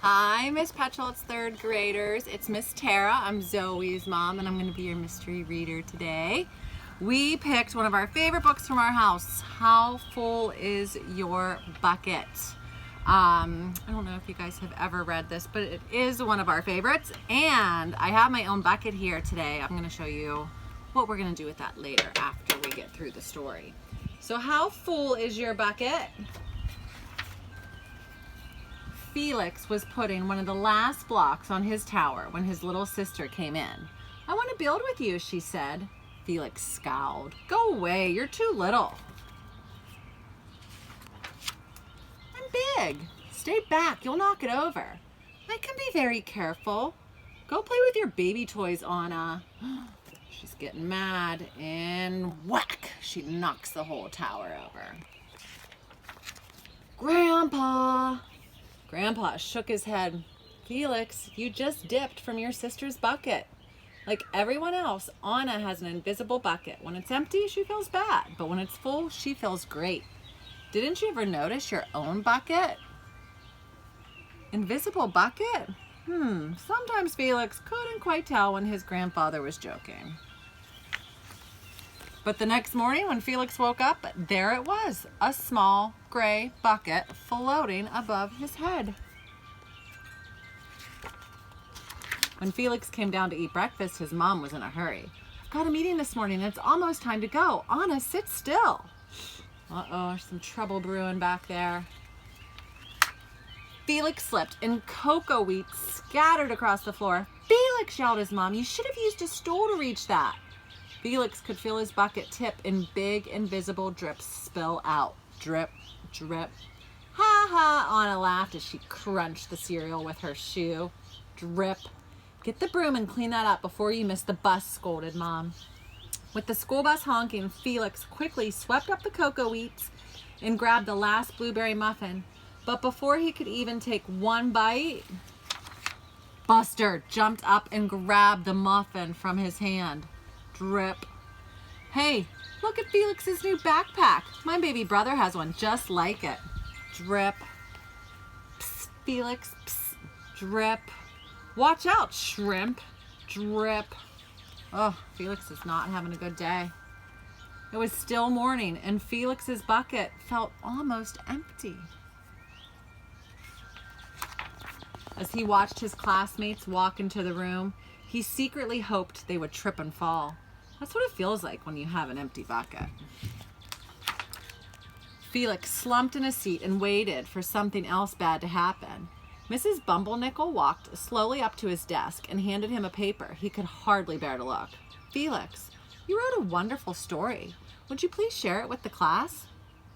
Hi, Miss Petrol's third graders. It's Miss Tara. I'm Zoe's mom, and I'm going to be your mystery reader today. We picked one of our favorite books from our house. How Full Is Your Bucket? I don't know if you guys have ever read this, but it is one of our favorites. And I have my own bucket here today. I'm going to show you what we're going to do with that later after we get through the story. So how full is your bucket? Felix was putting one of the last blocks on his tower when his little sister came in. "I want to build with you," she said. Felix scowled. "Go away, you're too little." "I'm big. Stay back, you'll knock it over." "I can be very careful." "Go play with your baby toys, Anna." She's getting mad, and whack, she knocks the whole tower over. "Grandpa!" Grandpa shook his head. "Felix, you just dipped from your sister's bucket. Like everyone else, Anna has an invisible bucket. When it's empty, she feels bad, but when it's full, she feels great. Didn't you ever notice your own bucket?" Invisible bucket? Sometimes Felix couldn't quite tell when his grandfather was joking. But the next morning when Felix woke up, there it was, a small gray bucket floating above his head. When Felix came down to eat breakfast, his mom was in a hurry. "I've got a meeting this morning and it's almost time to go. Anna, sit still." Uh-oh, there's some trouble brewing back there. Felix slipped and cocoa wheat scattered across the floor. "Felix," yelled his mom, "you should have used a stool to reach that." Felix could feel his bucket tip and big invisible drips spill out. Drip, drip. "Ha ha," Anna laughed as she crunched the cereal with her shoe. Drip. "Get the broom and clean that up before you miss the bus," scolded Mom. With the school bus honking, Felix quickly swept up the cocoa wheats and grabbed the last blueberry muffin. But before he could even take one bite, Buster jumped up and grabbed the muffin from his hand. Drip. "Hey, look at Felix's new backpack. My baby brother has one just like it." Drip. "Psst, Felix, psst." Drip. "Watch out, shrimp." Drip. Oh, Felix is not having a good day. It was still morning, and Felix's bucket felt almost empty. As he watched his classmates walk into the room, he secretly hoped they would trip and fall. That's what it feels like when you have an empty bucket. Felix slumped in a seat and waited for something else bad to happen. Mrs. Bumblenickel walked slowly up to his desk and handed him a paper he could hardly bear to look. "Felix, you wrote a wonderful story. Would you please share it with the class?"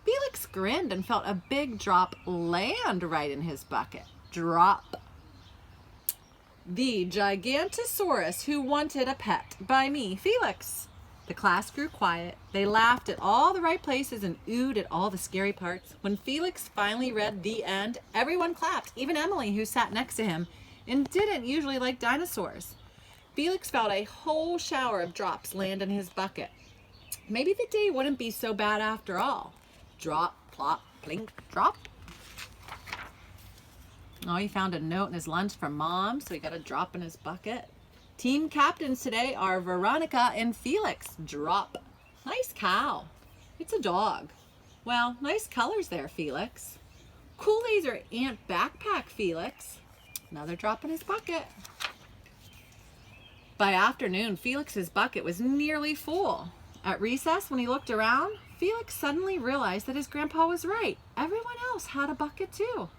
Felix grinned and felt a big drop land right in his bucket. Drop. "The Gigantosaurus Who Wanted a Pet by me, Felix." The class grew quiet. They laughed at all the right places and oohed at all the scary parts. When Felix finally read the end, everyone clapped, even Emily, who sat next to him and didn't usually like dinosaurs. Felix felt a whole shower of drops land in his bucket. Maybe the day wouldn't be so bad after all. Drop, plop, plink, drop. Oh, he found a note in his lunch from Mom, so he got a drop in his bucket. Team captains today are Veronica and Felix. Drop. "Nice cow." "It's a dog." "Well, nice colors there, Felix." "Cool laser ant backpack, Felix." Another drop in his bucket. By afternoon, Felix's bucket was nearly full. At recess, when he looked around, Felix suddenly realized that his grandpa was right. Everyone else had a bucket too.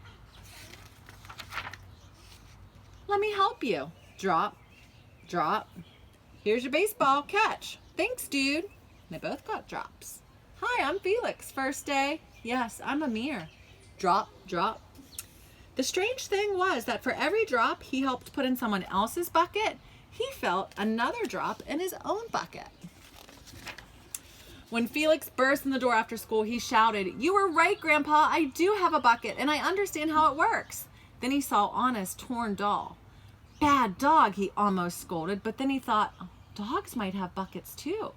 "Let me help you." Drop, drop. "Here's your baseball, catch." "Thanks, dude." They both got drops. "Hi, I'm Felix. First day." "Yes, I'm Amir." Drop, drop. The strange thing was that for every drop he helped put in someone else's bucket, he felt another drop in his own bucket. When Felix burst in the door after school, he shouted, "You were right, Grandpa. I do have a bucket, and I understand how it works." Then he saw Anna's torn doll. "Bad dog," he almost scolded, but then he thought, dogs might have buckets too.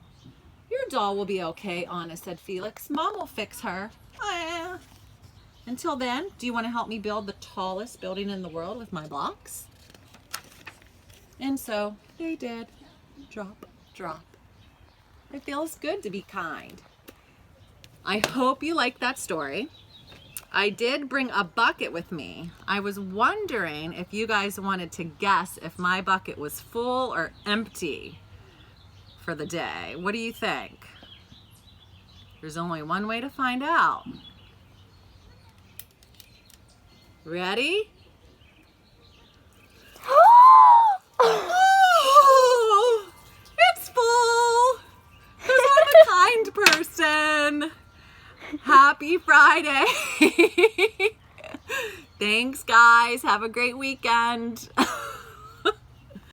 "Your doll will be okay," Anna said. "Felix, Mom will fix her." Until then, do you want to help me build the tallest building in the world with my blocks? And so they did. Drop, drop. It feels good to be kind. I hope you liked that story. I did bring a bucket with me. I was wondering if you guys wanted to guess if my bucket was full or empty for the day. What do you think? There's only one way to find out. Ready? Oh, it's full. 'Cause I'm a kind person. Happy Friday. Thanks, guys. Have a great weekend.